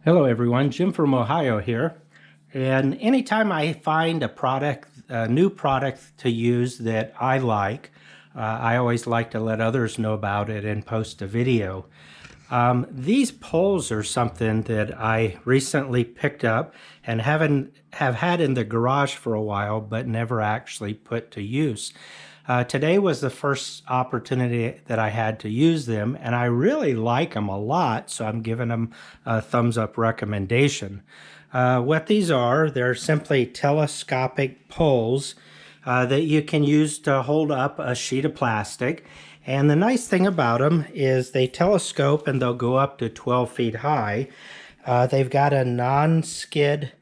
Hello everyone, Jim from Ohio here. And anytime I find a product, a new product to use that I like, I always like to let others know about it and post a video. These poles are something that I recently picked up and have had in the garage for a while, but never actually put to use. Today was the first opportunity that I had to use them, and I really like them a lot, so I'm giving them a thumbs up recommendation. What these are, they're simply telescopic poles that you can use to hold up a sheet of plastic. And the nice thing about them is they telescope and they'll go up to 12 feet high. They've got a non-skid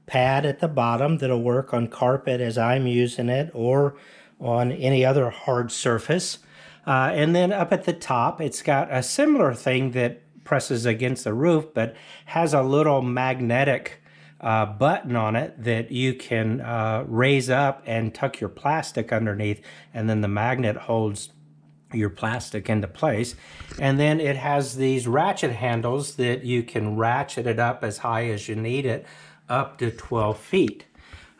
pad at the bottom that'll work on carpet as I'm using it, or on any other hard surface. And then up at the top, it's got a similar thing that presses against the roof, but has a little magnetic button on it that you can raise up and tuck your plastic underneath, and then the magnet holds your plastic into place. And then it has these ratchet handles that you can ratchet it up as high as you need it, up to 12 feet.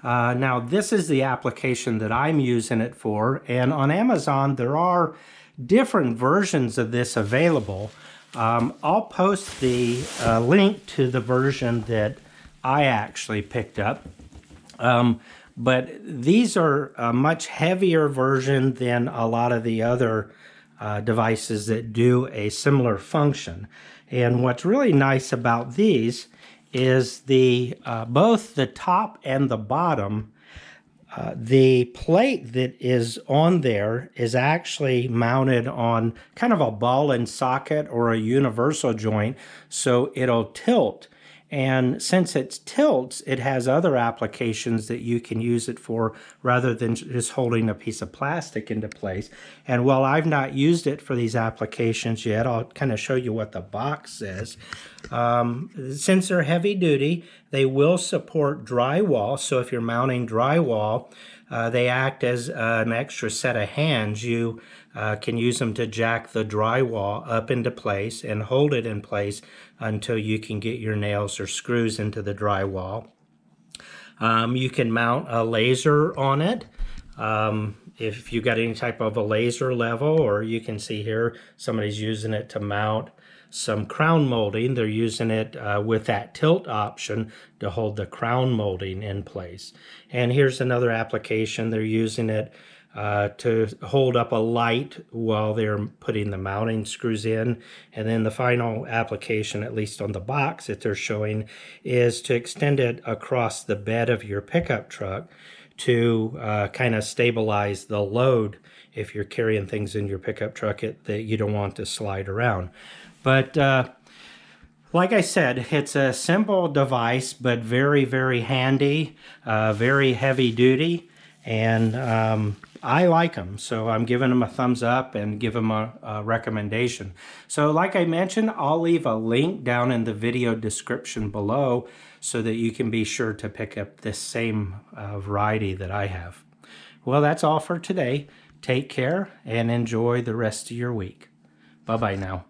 Now this is the application that I'm using it for, and on Amazon there are different versions of this available. I'll post the link to the version that I actually picked up. But these are a much heavier version than a lot of the other devices that do a similar function. And what's really nice about these is both the top and the bottom, the plate that is on there is actually mounted on kind of a ball and socket or a universal joint, so it'll tilt. And since it tilts, it has other applications that you can use it for rather than just holding a piece of plastic into place. And while I've not used it for these applications yet, I'll kind of show you what the box says. Since they're heavy duty, they will support drywall. So if you're mounting drywall, they act as an extra set of hands. You can use them to jack the drywall up into place and hold it in place until you can get your nails or screws into the drywall. You can mount a laser on it if you got any type of a laser level, or you can see here somebody's using it to mount some crown molding. They're using it with that tilt option to hold the crown molding in place. And here's another application. They're using it to hold up a light while they're putting the mounting screws in. And then the final application, at least on the box that they're showing, is to extend it across the bed of your pickup truck to kind of stabilize the load if you're carrying things in your pickup truck that you don't want to slide around. But like I said, it's a simple device, but very, very handy, very heavy duty, and I like them. So I'm giving them a thumbs up and give them a recommendation. So like I mentioned, I'll leave a link down in the video description below so that you can be sure to pick up this same variety that I have. Well, that's all for today. Take care and enjoy the rest of your week. Bye-bye now.